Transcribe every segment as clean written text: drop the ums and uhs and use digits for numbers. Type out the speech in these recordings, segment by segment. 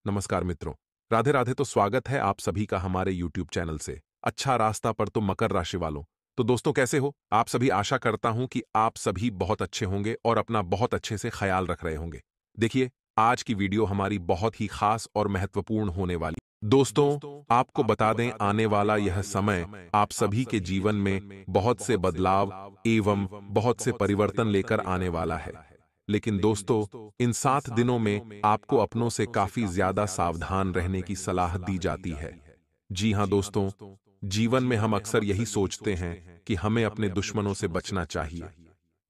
नमस्कार मित्रों। राधे राधे। तो स्वागत है आप सभी का हमारे YouTube चैनल से अच्छा रास्ता पर। तो मकर राशि वालों, तो दोस्तों कैसे हो आप सभी? आशा करता हूं कि आप सभी बहुत अच्छे होंगे और अपना बहुत अच्छे से ख्याल रख रहे होंगे। देखिए, आज की वीडियो हमारी बहुत ही खास और महत्वपूर्ण होने वाली। दोस्तों, आपको बता दें, आने वाला यह समय आप सभी के जीवन में बहुत से बदलाव एवं बहुत से परिवर्तन लेकर आने वाला है। लेकिन दोस्तों, इन 7 दिनों में आपको अपनों से काफी ज्यादा सावधान रहने की सलाह दी जाती है। जी हां दोस्तों, जीवन में हम अक्सर यही सोचते हैं कि हमें अपने दुश्मनों से बचना चाहिए।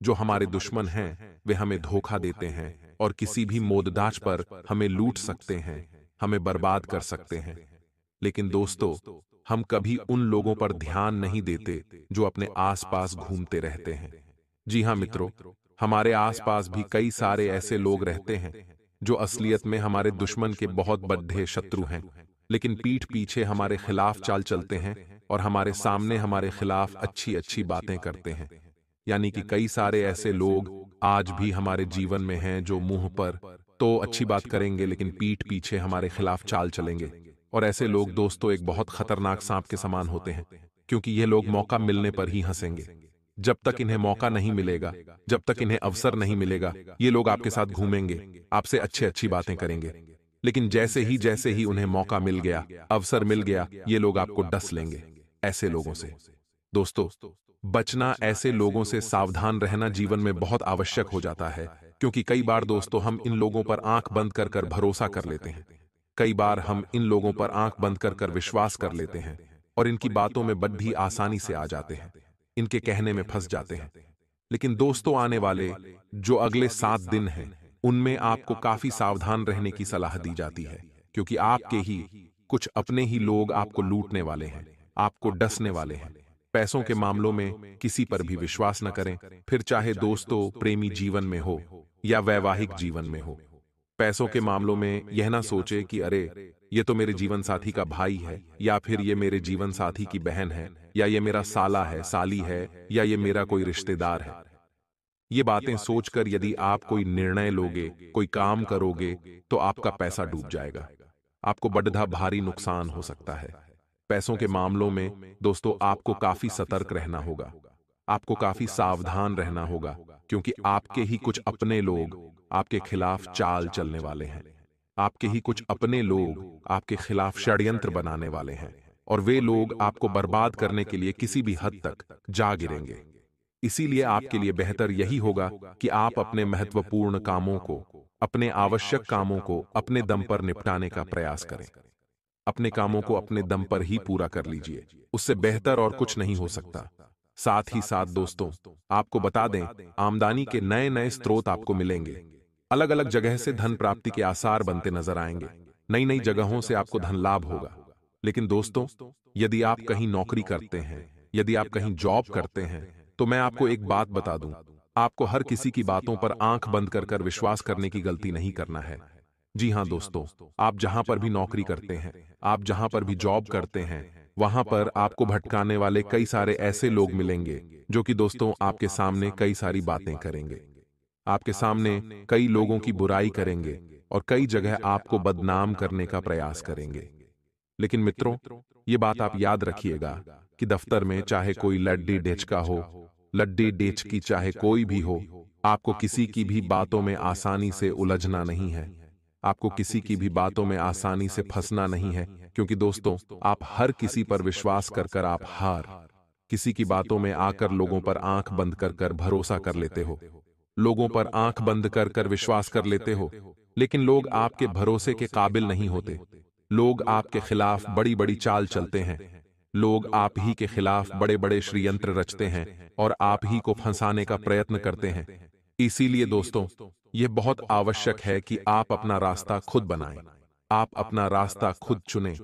जो हमारे दुश्मन हैं, वे हमें धोखा देते हैं और किसी भी मोहताज पर हमें लूट सकते हैं, हमें बर्बाद कर सकते हैं। लेकिन दोस्तों, हम कभी उन लोगों पर ध्यान नहीं देते जो अपने आसपास घूमते रहते हैं। जी हां मित्रों, हमारे आसपास भी कई सारे ऐसे लोग रहते हैं जो असलियत में हमारे दुश्मन के बहुत बड़े शत्रु हैं, लेकिन पीठ पीछे हमारे खिलाफ चाल चलते हैं और हमारे सामने हमारे खिलाफ अच्छी अच्छी बातें करते हैं। यानी कि कई सारे ऐसे लोग आज भी हमारे जीवन में हैं जो मुंह पर तो अच्छी बात करेंगे लेकिन पीठ पीछे हमारे खिलाफ चाल चलेंगे। और ऐसे लोग दोस्तों एक बहुत खतरनाक सांप के समान होते हैं, क्योंकि ये लोग मौका मिलने पर ही हंसेंगे। जब तक इन्हें मौका नहीं मिलेगा, जब तक इन्हें अवसर नहीं मिलेगा, ये लोग आपके साथ घूमेंगे, आपसे अच्छी अच्छी बातें करेंगे। लेकिन जैसे ही उन्हें मौका मिल गया, अवसर मिल गया, ये लोग आपको डस लेंगे। ऐसे लोगों से दोस्तों बचना, ऐसे लोगों से सावधान रहना जीवन में बहुत आवश्यक हो जाता है। क्योंकि कई बार दोस्तों हम इन लोगों पर आंख बंद कर कर भरोसा कर लेते हैं। कई बार हम इन लोगों पर आंख बंद कर कर विश्वास कर लेते हैं और इनकी बातों में बड़ी आसानी से आ जाते हैं, इनके कहने में फंस जाते हैं। लेकिन दोस्तों, आने वाले जो अगले 7 दिन हैं, उनमें आपको काफी सावधान रहने की सलाह दी जाती है। क्योंकि आपके ही कुछ अपने ही लोग आपको लूटने वाले हैं, आपको डसने वाले हैं। पैसों के मामलों में किसी पर भी विश्वास न करें, फिर चाहे दोस्तों प्रेमी जीवन में हो या वैवाहिक जीवन में हो। पैसों के मामलों में यह ना सोचे कि अरे, ये तो मेरे जीवन साथी का भाई है, या फिर ये मेरे जीवन साथी की बहन है, या ये मेरा साला है, साली है, या ये मेरा कोई रिश्तेदार है। ये बातें सोचकर यदि आप कोई निर्णय लोगे, कोई काम करोगे, तो आपका पैसा डूब जाएगा। आपको बड़ा भारी नुकसान हो सकता है। पैसों के मामलों में दोस्तों आपको काफी सतर्क रहना होगा, आपको काफी सावधान रहना होगा, क्योंकि आपके ही कुछ अपने लोग आपके खिलाफ चाल चलने वाले हैं। आपके ही कुछ अपने लोग आपके खिलाफ षड्यंत्र बनाने वाले हैं और वे लोग आपको बर्बाद करने के लिए किसी भी हद तक जा गिरेंगे। इसीलिए आपके लिए बेहतर यही होगा कि आप अपने महत्वपूर्ण कामों को, अपने आवश्यक कामों को अपने दम पर निपटाने का प्रयास करें। अपने कामों को अपने दम पर ही पूरा कर लीजिए, उससे बेहतर और कुछ नहीं हो सकता। साथ ही साथ दोस्तों, आपको बता दें, आमदनी के नए नए स्रोत आपको मिलेंगे। अलग अलग जगह से धन प्राप्ति के आसार बनते नजर आएंगे। नई नई जगहों से आपको धन लाभ होगा। लेकिन दोस्तों, यदि आप कहीं नौकरी करते हैं, यदि आप कहीं जॉब करते हैं, तो मैं आपको एक बात बता दूं, आपको हर किसी की बातों पर आंख बंद कर कर विश्वास करने की गलती नहीं करना है। जी हां दोस्तों, आप जहां पर भी नौकरी करते हैं, आप जहां पर भी जॉब करते हैं, वहां पर आपको भटकाने वाले कई सारे ऐसे लोग मिलेंगे जो कि दोस्तों आपके सामने कई सारी बातें करेंगे, आपके सामने कई लोगों की बुराई करेंगे और कई जगह आपको बदनाम करने का प्रयास करेंगे। लेकिन मित्रों, ये बात आप याद रखिएगा कि दफ्तर में चाहे कोई लड्डी डेचका हो, लड्डी डेचकी चाहे कोई भी हो, आपको किसी की भी बातों में आसानी से उलझना नहीं है। आपको किसी की भी बातों में आसानी से फंसना नहीं है, क्योंकि दोस्तों आप हर किसी पर विश्वास कर कर आप किसी की बातों में आकर लोगों पर आंख बंद कर कर भरोसा कर लेते हो, लोगों पर आंख बंद कर कर विश्वास कर लेते हो। लेकिन लोग आपके भरोसे के काबिल नहीं होते। लोग आपके खिलाफ बड़ी बड़ी चाल चलते हैं। लोग आप ही के खिलाफ बड़े बड़े षड्यंत्र रचते हैं और आप ही को फंसाने का प्रयत्न करते हैं। इसीलिए दोस्तों, यह बहुत आवश्यक है कि आप अपना रास्ता खुद बनाएं, आप अपना रास्ता खुद चुनें।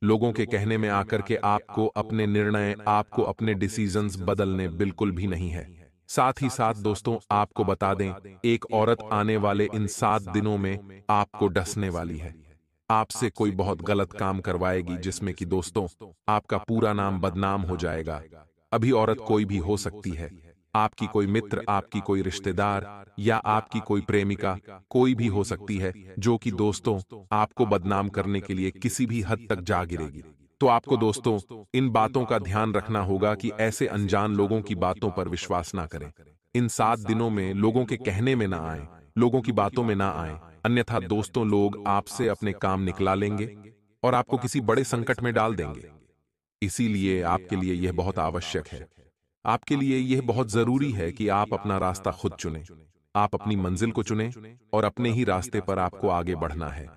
लोगों के कहने में आकर के आपको अपने निर्णय, आपको अपने डिसीजंस बदलने बिल्कुल भी नहीं है। साथ ही साथ दोस्तों आपको बता दें, एक औरत आने वाले इन 7 दिनों में आपको डसने वाली है। आपसे कोई बहुत गलत काम करवाएगी जिसमें कि दोस्तों आपका पूरा नाम बदनाम हो जाएगा। अभी औरत कोई भी हो सकती है, आपकी कोई मित्र, आपकी कोई रिश्तेदार या आपकी कोई प्रेमिका, कोई भी हो सकती है जो कि दोस्तों आपको बदनाम करने के लिए किसी भी हद तक जा गिरेगी। तो आपको दोस्तों इन बातों का ध्यान रखना होगा कि ऐसे अनजान लोगों की बातों पर विश्वास ना करें। इन 7 दिनों में लोगों के कहने में ना आए, लोगों की बातों में ना आए, अन्यथा दोस्तों लोग आपसे अपने काम निकला लेंगे और आपको किसी बड़े संकट में डाल देंगे। इसीलिए आपके लिए यह बहुत आवश्यक है, आपके लिए यह बहुत जरूरी है कि आप अपना रास्ता खुद चुनें। आप अपनी मंजिल को चुनें और अपने ही रास्ते पर आपको आगे बढ़ना है।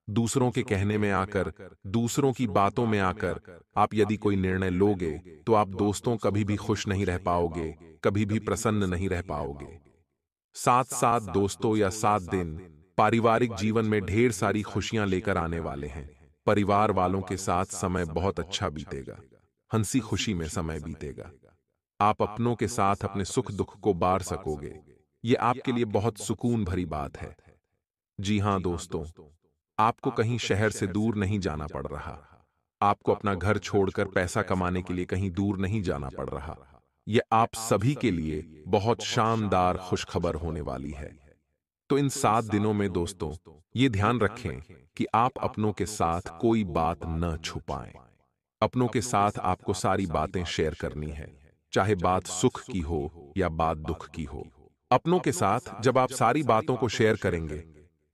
दूसरों के कहने में आकर, दूसरों की बातों में आकर आप यदि कोई निर्णय लोगे तो आप दोस्तों कभी भी खुश नहीं रह पाओगे, कभी भी प्रसन्न नहीं रह पाओगे। 7 दोस्तों या 7 दिन पारिवारिक जीवन में ढेर सारी खुशियां लेकर आने वाले हैं। परिवार वालों के साथ समय बहुत अच्छा बीतेगा, हंसी खुशी में समय बीतेगा। आप अपनों के साथ अपने सुख दुख को बांट सकोगे। ये आपके लिए बहुत सुकून भरी बात है। जी हां दोस्तों, आपको कहीं शहर से दूर नहीं जाना पड़ रहा। आपको अपना घर छोड़कर पैसा कमाने के लिए कहीं दूर नहीं जाना पड़ रहा। ये आप सभी के लिए बहुत शानदार खुशखबर होने वाली है। तो इन 7 दिनों में दोस्तों ये ध्यान रखें कि आप अपनों के साथ कोई बात न छुपाएं। अपनों के साथ आपको सारी बातें शेयर करनी है, चाहे बात सुख की हो या बात दुख की हो। अपनों के साथ जब आप सारी बातों को शेयर करेंगे,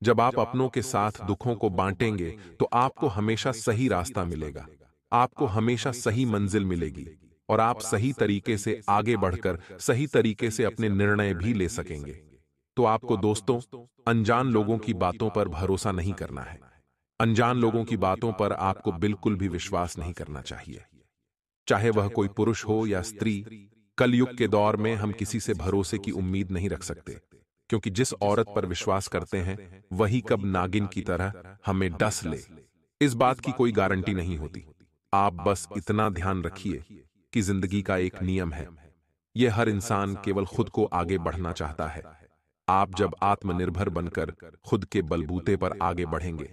जब आप अपनों के साथ दुखों को बांटेंगे, तो आपको हमेशा सही रास्ता मिलेगा, आपको हमेशा सही मंजिल मिलेगी और आप सही तरीके से आगे बढ़कर सही तरीके से अपने निर्णय भी ले सकेंगे। तो आपको दोस्तों अनजान लोगों की बातों पर भरोसा नहीं करना है। अनजान लोगों की बातों पर आपको बिल्कुल भी विश्वास नहीं करना चाहिए, चाहे वह कोई पुरुष हो या स्त्री। कलयुग के दौर में हम किसी से भरोसे की उम्मीद नहीं रख सकते, क्योंकि जिस औरत पर विश्वास करते हैं वही कब नागिन की तरह हमें डस ले, इस बात की कोई गारंटी नहीं होती। आप बस इतना ध्यान रखिए कि जिंदगी का एक नियम है, यह हर इंसान केवल खुद को आगे बढ़ना चाहता है। आप जब आत्मनिर्भर बनकर खुद के बलबूते पर आगे बढ़ेंगे,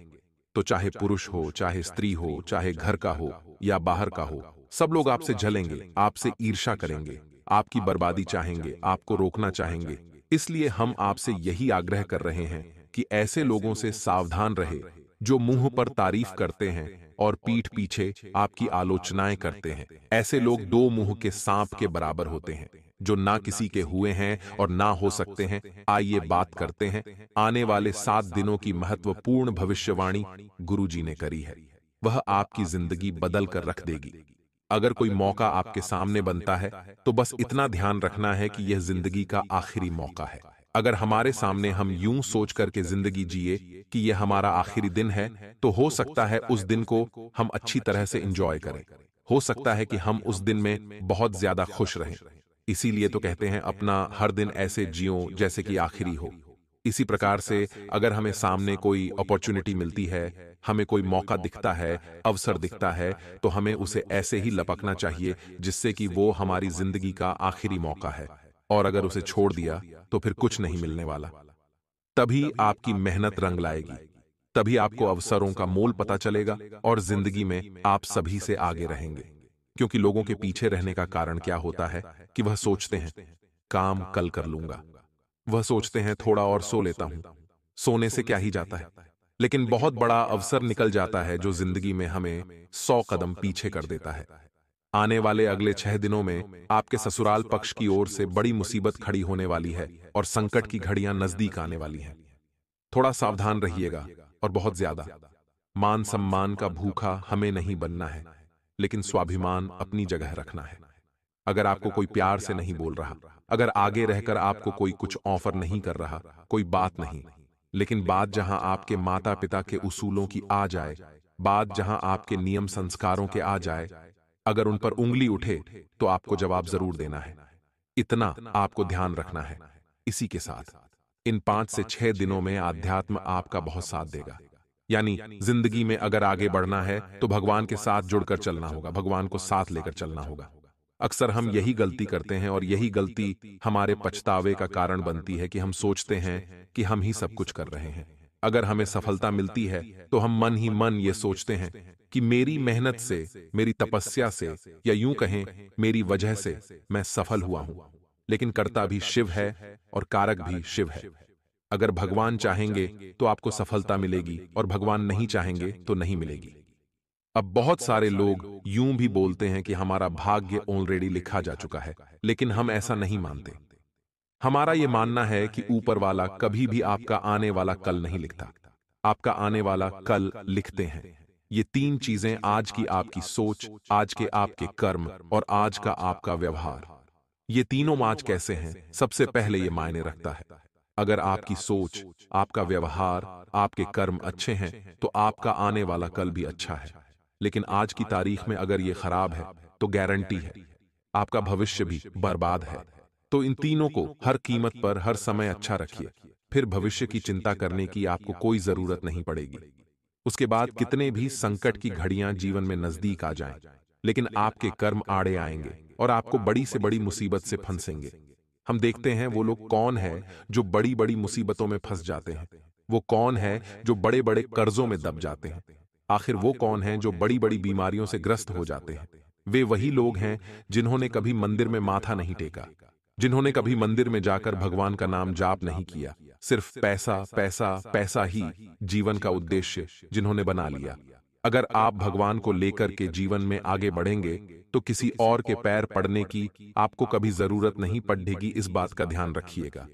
तो चाहे पुरुष हो, चाहे स्त्री हो, चाहे घर का हो या बाहर का हो, सब लोग आपसे जलेंगे, आपसे ईर्ष्या करेंगे, आपकी बर्बादी चाहेंगे, आपको रोकना चाहेंगे। इसलिए हम आपसे यही आग्रह कर रहे हैं कि ऐसे लोगों से सावधान रहे जो मुंह पर तारीफ करते हैं और पीठ पीछे आपकी आलोचनाएं करते हैं। ऐसे लोग 2 मुंह के सांप के बराबर होते हैं, जो ना किसी के हुए हैं और ना हो सकते हैं। आइए बात करते हैं आने वाले 7 दिनों की महत्वपूर्ण भविष्यवाणी गुरुजी ने करी है। वह आपकी जिंदगी बदल कर रख देगी। अगर कोई मौका आपके सामने बनता है तो बस इतना ध्यान रखना है कि यह जिंदगी का आखिरी मौका है। अगर हमारे सामने हम यूं सोच करके जिंदगी जिए कि यह हमारा आखिरी दिन है, तो हो सकता है उस दिन को हम अच्छी तरह से एंजॉय करें, हो सकता है कि हम उस दिन में बहुत ज्यादा खुश रहें। इसीलिए तो कहते हैं अपना हर दिन ऐसे जियो जैसे कि आखिरी हो। इसी प्रकार से अगर हमें सामने कोई अपॉर्चुनिटी मिलती है, हमें कोई मौका दिखता है, अवसर दिखता है, तो हमें उसे ऐसे ही लपकना चाहिए जिससे कि वो हमारी जिंदगी का आखिरी मौका है। और अगर उसे छोड़ दिया तो फिर कुछ नहीं मिलने वाला। तभी आपकी मेहनत रंग लाएगी, तभी आपको अवसरों का मोल पता चलेगा और जिंदगी में आप सभी से आगे रहेंगे। क्योंकि लोगों के पीछे रहने का कारण क्या होता है कि वह सोचते हैं काम कल कर लूंगा, वह सोचते हैं थोड़ा और सो लेता हूं, सोने से क्या ही जाता है। लेकिन बहुत बड़ा अवसर निकल जाता है जो जिंदगी में हमें 100 कदम पीछे कर देता है। आने वाले अगले 6 दिनों में आपके ससुराल पक्ष की ओर से बड़ी मुसीबत खड़ी होने वाली है और संकट की घड़ियां नजदीक आने वाली हैं। थोड़ा सावधान रहिएगा और बहुत ज्यादा। मान सम्मान का भूखा हमें नहीं बनना है, लेकिन स्वाभिमान अपनी जगह रखना है। अगर आपको कोई प्यार से नहीं बोल रहा, अगर आगे रहकर आपको कोई कुछ ऑफर नहीं कर रहा, कोई बात नहीं, लेकिन बात जहां आपके माता पिता के उसूलों की आ जाए, बात जहां आपके नियम संस्कारों के आ जाए, अगर उन पर उंगली उठे तो आपको जवाब जरूर देना है। इतना आपको ध्यान रखना है। इसी के साथ इन 5 से 6 दिनों में आध्यात्म आपका बहुत साथ देगा। यानी जिंदगी में अगर आगे बढ़ना है तो भगवान के साथ जुड़कर चलना होगा, भगवान को साथ लेकर चलना होगा। अक्सर हम यही गलती करते हैं और यही गलती हमारे पछतावे का कारण बनती है कि हम सोचते हैं कि हम ही सब कुछ कर रहे हैं। अगर हमें सफलता मिलती है तो हम मन ही मन ये सोचते हैं कि मेरी मेहनत से, मेरी तपस्या से, या यूं कहें मेरी वजह से मैं सफल हुआ हूं। लेकिन कर्ता भी शिव है और कारक भी शिव है। अगर भगवान चाहेंगे तो आपको सफलता मिलेगी और भगवान नहीं चाहेंगे तो नहीं मिलेगी। अब बहुत सारे लोग यूं भी बोलते हैं कि हमारा भाग्य ऑलरेडी लिखा जा चुका है, लेकिन हम ऐसा नहीं मानते। हमारा यह मानना है कि ऊपर वाला कभी भी आपका आने वाला कल नहीं लिखता, आपका आने वाला कल लिखते हैं। ये तीन चीजें, आज की आपकी सोच, आज के आपके कर्म और आज का आपका व्यवहार। ये तीनों आज कैसे हैं, सबसे पहले ये मायने रखता है। अगर आपकी सोच, आपका व्यवहार, आपके कर्म अच्छे हैं तो आपका आने वाला कल भी अच्छा है। लेकिन आज की तारीख में अगर ये खराब है तो गारंटी है आपका भविष्य भी बर्बाद है। तो इन तीनों को हर कीमत पर हर समय अच्छा रखिए, फिर भविष्य की चिंता करने की आपको कोई जरूरत नहीं पड़ेगी। उसके बाद कितने भी संकट की घड़ियां जीवन में नजदीक आ जाएं, लेकिन आपके कर्म आड़े आएंगे और आपको बड़ी से बड़ी मुसीबत से फंसेंगे। हम देखते हैं वो लोग कौन है जो बड़ी बड़ी मुसीबतों में फंस जाते हैं, वो कौन है जो बड़े बड़े कर्जों में दब जाते हैं, आखिर वो कौन है जो बड़ी बड़ी बीमारियों से ग्रस्त हो जाते हैं। वे वही लोग हैं जिन्होंने कभी मंदिर में माथा नहीं टेका, जिन्होंने कभी मंदिर में जाकर भगवान का नाम जाप नहीं किया, सिर्फ पैसा पैसा पैसा ही जीवन का उद्देश्य जिन्होंने बना लिया। अगर आप भगवान को लेकर के जीवन में आगे बढ़ेंगे तो किसी और के पैर पड़ने की आपको कभी जरूरत नहीं पड़ेगी, इस बात का ध्यान रखिएगा।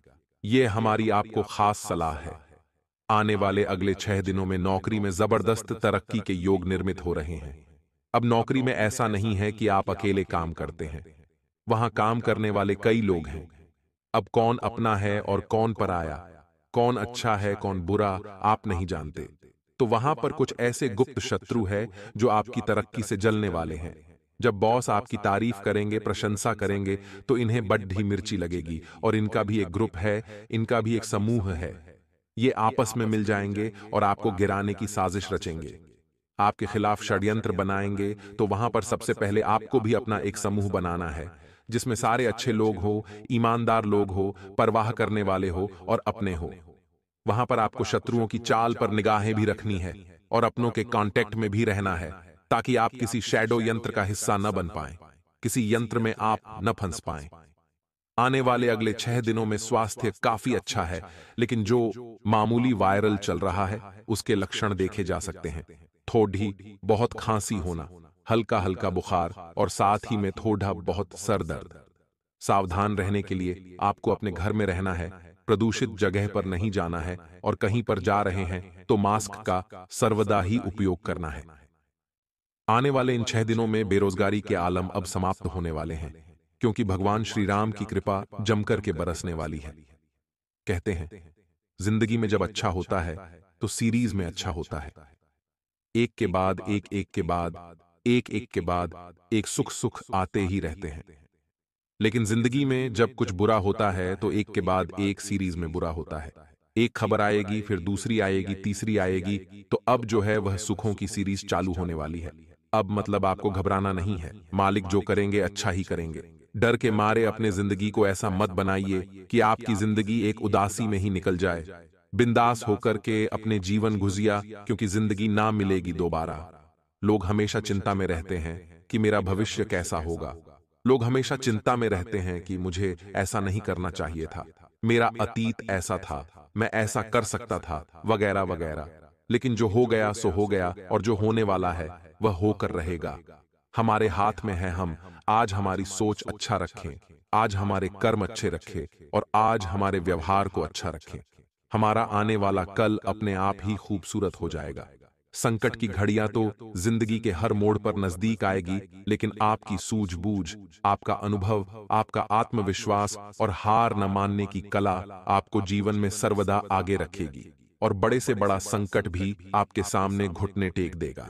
यह हमारी आपको खास सलाह है। आने वाले अगले 6 दिनों में नौकरी में जबरदस्त तरक्की के योग निर्मित हो रहे हैं। अब नौकरी में ऐसा नहीं है कि आप अकेले काम करते हैं, वहां काम करने वाले कई लोग हैं। अब कौन अपना है और कौन पराया, कौन अच्छा है कौन बुरा, आप नहीं जानते। तो वहां पर कुछ ऐसे गुप्त शत्रु है जो आपकी तरक्की से जलने वाले हैं। जब बॉस आपकी तारीफ करेंगे, प्रशंसा करेंगे, तो इन्हें बड्ढी मिर्ची लगेगी और इनका भी एक ग्रुप है, इनका भी एक समूह है। ये आपस में मिल जाएंगे और आपको गिराने की साजिश रचेंगे, आपके खिलाफ षड्यंत्र बनाएंगे। तो वहां पर सबसे पहले आपको भी अपना एक समूह बनाना है जिसमें सारे अच्छे लोग हो, ईमानदार लोग हो, परवाह करने वाले हो और अपने हो। वहां पर आपको शत्रुओं की चाल पर निगाहें भी रखनी है और अपनों के कांटेक्ट में भी रहना है, ताकि आप किसी शैडो यंत्र का हिस्सा न बन पाएं, किसी यंत्र में आप न फंस पाएं। आने वाले अगले 6 दिनों में स्वास्थ्य काफी अच्छा है, लेकिन जो मामूली वायरल चल रहा है उसके लक्षण देखे जा सकते हैं। थोड़ी बहुत खांसी होना, हल्का हल्का बुखार और साथ ही में थोड़ा बहुत सर दर्द। सावधान रहने के लिए आपको अपने घर में रहना है, प्रदूषित जगह पर नहीं जाना है और कहीं पर जा रहे हैं तो मास्क का सर्वदा ही उपयोग करना है। आने वाले इन 6 दिनों में बेरोजगारी के आलम अब समाप्त होने वाले हैं, क्योंकि भगवान श्री राम की कृपा जमकर के बरसने वाली है। कहते हैं जिंदगी में जब अच्छा होता है तो सीरीज में अच्छा होता है। एक के बाद एक, एक के बाद एक, एक के बाद एक सुख सुख आते ही रहते हैं। लेकिन जिंदगी में जब कुछ बुरा होता है तो एक के बाद एक सीरीज में बुरा होता है। एक खबर आएगी, फिर दूसरी आएगी, तीसरी आएगी, तो अब जो है वह सुखों की सीरीज चालू होने वाली है। अब मतलब आपको घबराना नहीं है, मालिक जो करेंगे अच्छा ही करेंगे। डर के मारे अपने जिंदगी को ऐसा मत बनाइए कि आपकी जिंदगी एक उदासी में ही निकल जाए। बिंदास होकर के अपने जीवन गुजिया, क्योंकि जिंदगी ना मिलेगी दोबारा। लोग हमेशा चिंता में रहते हैं कि मेरा भविष्य कैसा होगा। लोग हमेशा चिंता में रहते हैं कि मुझे ऐसा नहीं करना चाहिए था, मेरा अतीत ऐसा था, मैं ऐसा कर सकता था, वगैरह वगैरह। लेकिन जो हो गया सो हो गया और जो होने वाला है वह होकर रहेगा। हमारे हाथ में है, हम आज हमारी सोच अच्छा रखें, आज हमारे कर्म अच्छे रखें और आज हमारे व्यवहार को अच्छा रखें। हमारा आने वाला कल अपने आप ही खूबसूरत हो जाएगा। संकट की घड़ियां तो जिंदगी के हर मोड़ पर नजदीक आएगी, लेकिन आपकी सूझबूझ, आपका अनुभव, आपका आत्मविश्वास और हार न मानने की कला आपको जीवन में सर्वदा आगे रखेगी और बड़े से बड़ा संकट भी आपके सामने घुटने टेक देगा।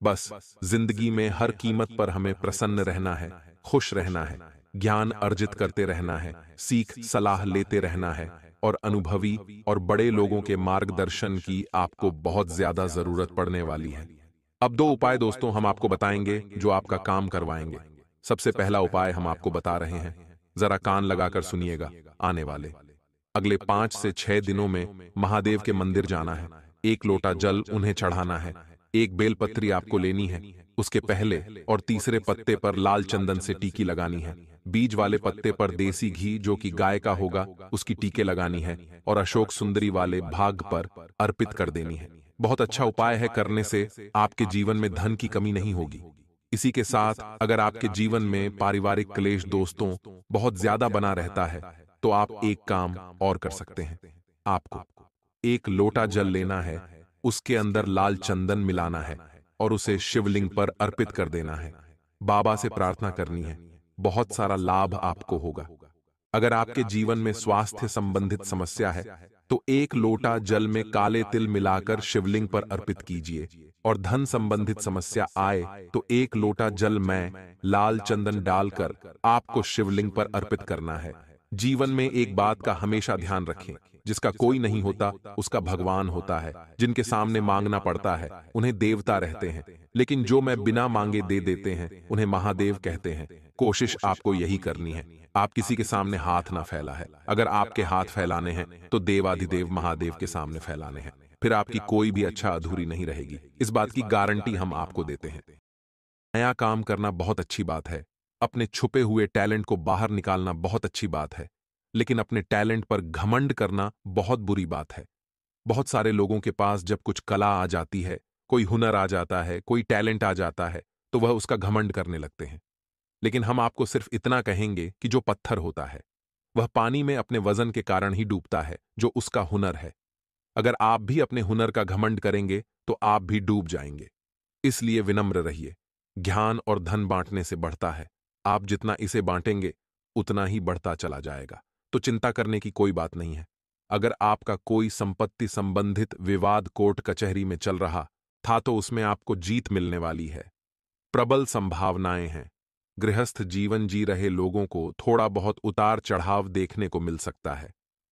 बस जिंदगी में हर कीमत पर हमें प्रसन्न रहना है, खुश रहना है, ज्ञान अर्जित करते रहना है, सीख सलाह लेते रहना है और अनुभवी और बड़े लोगों के मार्गदर्शन की आपको बहुत ज्यादा जरूरत पड़ने वाली है। अब 2 उपाय दोस्तों हम आपको बताएंगे जो आपका काम करवाएंगे। सबसे पहला उपाय हम आपको बता रहे हैं, जरा कान लगाकर सुनिएगा। आने वाले अगले 5 से 6 दिनों में महादेव के मंदिर जाना है, 1 लोटा जल उन्हें चढ़ाना है, एक बेलपत्री आपको लेनी है। उसके पहले और तीसरे पत्ते पर लाल चंदन से टीकी लगानी है। बीज वाले पत्ते पर देसी घी जो कि गाय का होगा उसकी टीके लगानी है और अशोक सुंदरी वाले भाग पर अर्पित कर देनी है। बहुत अच्छा उपाय है, करने से आपके जीवन में धन की कमी नहीं होगी। इसी के साथ अगर आपके जीवन में पारिवारिक क्लेश दोस्तों बहुत ज्यादा बना रहता है तो आप एक काम और कर सकते हैं। आपको एक लोटा जल लेना है, उसके अंदर लाल चंदन मिलाना है और उसे शिवलिंग पर अर्पित कर देना है। बाबा से प्रार्थना करनी है, बहुत सारा लाभ आपको होगा। अगर आपके जीवन में स्वास्थ्य संबंधित समस्या है तो एक लोटा जल में काले तिल मिलाकर शिवलिंग पर अर्पित कीजिए। और धन संबंधित समस्या आए तो एक लोटा जल में लाल चंदन डालकर आपको शिवलिंग पर अर्पित करना है। जीवन में एक बात का हमेशा ध्यान रखें, जिसका कोई नहीं होता उसका भगवान होता है। जिनके सामने मांगना पड़ता है उन्हें देवता रहते हैं, लेकिन जो मैं बिना मांगे दे देते हैं उन्हें महादेव कहते हैं। कोशिश आपको यही करनी है, आप किसी के सामने हाथ ना फैला है। अगर आपके हाथ फैलाने हैं तो देवाधिदेव महादेव के सामने फैलाने हैं, फिर आपकी कोई भी अच्छा अधूरी नहीं रहेगी। इस बात की गारंटी हम आपको देते हैं। नया काम करना बहुत अच्छी बात है, अपने छुपे हुए टैलेंट को बाहर निकालना बहुत अच्छी बात है, लेकिन अपने टैलेंट पर घमंड करना बहुत बुरी बात है। बहुत सारे लोगों के पास जब कुछ कला आ जाती है, कोई हुनर आ जाता है, कोई टैलेंट आ जाता है, तो वह उसका घमंड करने लगते हैं। लेकिन हम आपको सिर्फ इतना कहेंगे कि जो पत्थर होता है वह पानी में अपने वजन के कारण ही डूबता है, जो उसका हुनर है। अगर आप भी अपने हुनर का घमंड करेंगे तो आप भी डूब जाएंगे। इसलिए विनम्र रहिए। ज्ञान और धन बांटने से बढ़ता है, आप जितना इसे बांटेंगे उतना ही बढ़ता चला जाएगा। तो चिंता करने की कोई बात नहीं है। अगर आपका कोई संपत्ति संबंधित विवाद कोर्ट कचहरी में चल रहा था तो उसमें आपको जीत मिलने वाली है। प्रबल संभावनाएं हैं। गृहस्थ जीवन जी रहे लोगों को थोड़ा बहुत उतार चढ़ाव देखने को मिल सकता है।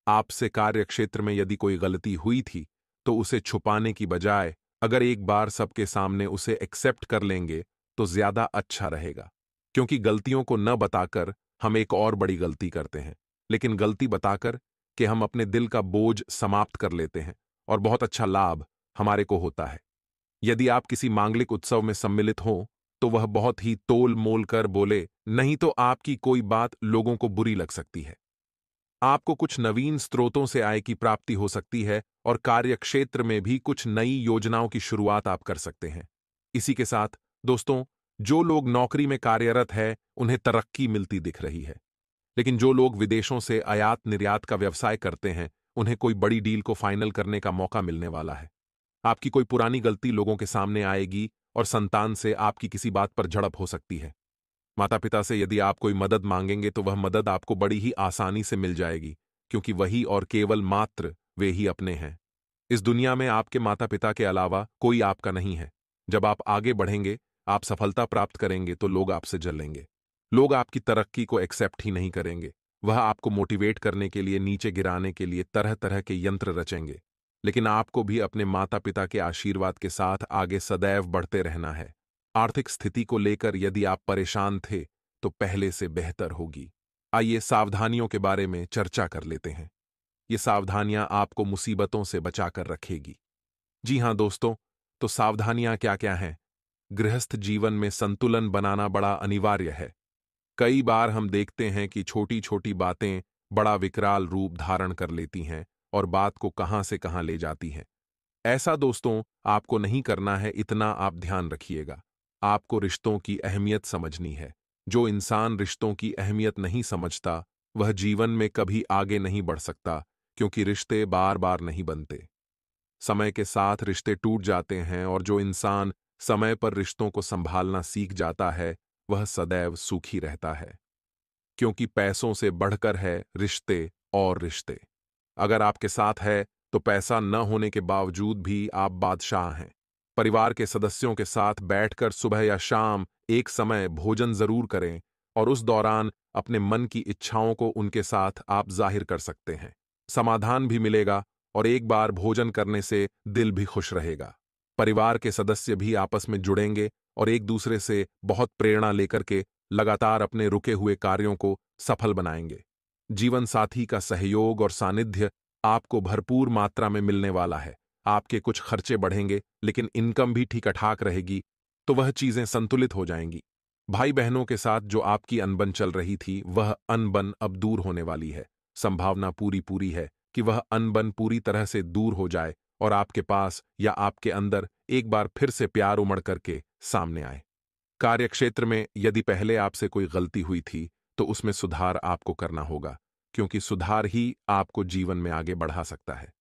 आपसे कार्यक्षेत्र में यदि कोई गलती हुई थी तो उसे छुपाने की बजाय अगर एक बार सबके सामने उसे एक्सेप्ट कर लेंगे तो ज्यादा अच्छा रहेगा। क्योंकि गलतियों को न बताकर हम एक और बड़ी गलती करते हैं, लेकिन गलती बताकर कि हम अपने दिल का बोझ समाप्त कर लेते हैं और बहुत अच्छा लाभ हमारे को होता है। यदि आप किसी मांगलिक उत्सव में सम्मिलित हों तो वह बहुत ही तोल मोल कर बोले, नहीं तो आपकी कोई बात लोगों को बुरी लग सकती है। आपको कुछ नवीन स्रोतों से आय की प्राप्ति हो सकती है और कार्यक्षेत्र में भी कुछ नई योजनाओं की शुरुआत आप कर सकते हैं। इसी के साथ दोस्तों, जो लोग नौकरी में कार्यरत है उन्हें तरक्की मिलती दिख रही है, लेकिन जो लोग विदेशों से आयात निर्यात का व्यवसाय करते हैं उन्हें कोई बड़ी डील को फाइनल करने का मौका मिलने वाला है। आपकी कोई पुरानी गलती लोगों के सामने आएगी और संतान से आपकी किसी बात पर झड़प हो सकती है। माता पिता से यदि आप कोई मदद मांगेंगे तो वह मदद आपको बड़ी ही आसानी से मिल जाएगी, क्योंकि वही और केवल मात्र वे ही अपने हैं। इस दुनिया में आपके माता पिता के अलावा कोई आपका नहीं है। जब आप आगे बढ़ेंगे, आप सफलता प्राप्त करेंगे तो लोग आपसे जलेंगे। लोग आपकी तरक्की को एक्सेप्ट ही नहीं करेंगे। वह आपको मोटिवेट करने के लिए, नीचे गिराने के लिए तरह तरह के यंत्र रचेंगे। लेकिन आपको भी अपने माता पिता के आशीर्वाद के साथ आगे सदैव बढ़ते रहना है। आर्थिक स्थिति को लेकर यदि आप परेशान थे तो पहले से बेहतर होगी। आइए सावधानियों के बारे में चर्चा कर लेते हैं। ये सावधानियां आपको मुसीबतों से बचाकर रखेगी। जी हां दोस्तों, तो सावधानियां क्या क्या हैं? गृहस्थ जीवन में संतुलन बनाना बड़ा अनिवार्य है। कई बार हम देखते हैं कि छोटी छोटी बातें बड़ा विकराल रूप धारण कर लेती हैं और बात को कहां से कहां ले जाती हैं। ऐसा दोस्तों आपको नहीं करना है, इतना आप ध्यान रखिएगा। आपको रिश्तों की अहमियत समझनी है। जो इंसान रिश्तों की अहमियत नहीं समझता वह जीवन में कभी आगे नहीं बढ़ सकता, क्योंकि रिश्ते बार बार नहीं बनते। समय के साथ रिश्ते टूट जाते हैं और जो इंसान समय पर रिश्तों को संभालना सीख जाता है वह सदैव सुखी रहता है। क्योंकि पैसों से बढ़कर है रिश्ते, और रिश्ते अगर आपके साथ है तो पैसा न होने के बावजूद भी आप बादशाह हैं। परिवार के सदस्यों के साथ बैठकर सुबह या शाम एक समय भोजन जरूर करें और उस दौरान अपने मन की इच्छाओं को उनके साथ आप जाहिर कर सकते हैं। समाधान भी मिलेगा और एक बार भोजन करने से दिल भी खुश रहेगा। परिवार के सदस्य भी आपस में जुड़ेंगे और एक दूसरे से बहुत प्रेरणा लेकर के लगातार अपने रुके हुए कार्यों को सफल बनाएंगे। जीवन साथी का सहयोग और सानिध्य आपको भरपूर मात्रा में मिलने वाला है। आपके कुछ खर्चे बढ़ेंगे, लेकिन इनकम भी ठीक-ठाक रहेगी, तो वह चीजें संतुलित हो जाएंगी। भाई बहनों के साथ जो आपकी अनबन चल रही थी, वह अनबन अब दूर होने वाली है। संभावना पूरी पूरी है कि वह अनबन पूरी तरह से दूर हो जाए और आपके पास या आपके अंदर एक बार फिर से प्यार उमड़ करके सामने आए। कार्यक्षेत्र में यदि पहले आपसे कोई गलती हुई थी, तो उसमें सुधार आपको करना होगा, क्योंकि सुधार ही आपको जीवन में आगे बढ़ा सकता है।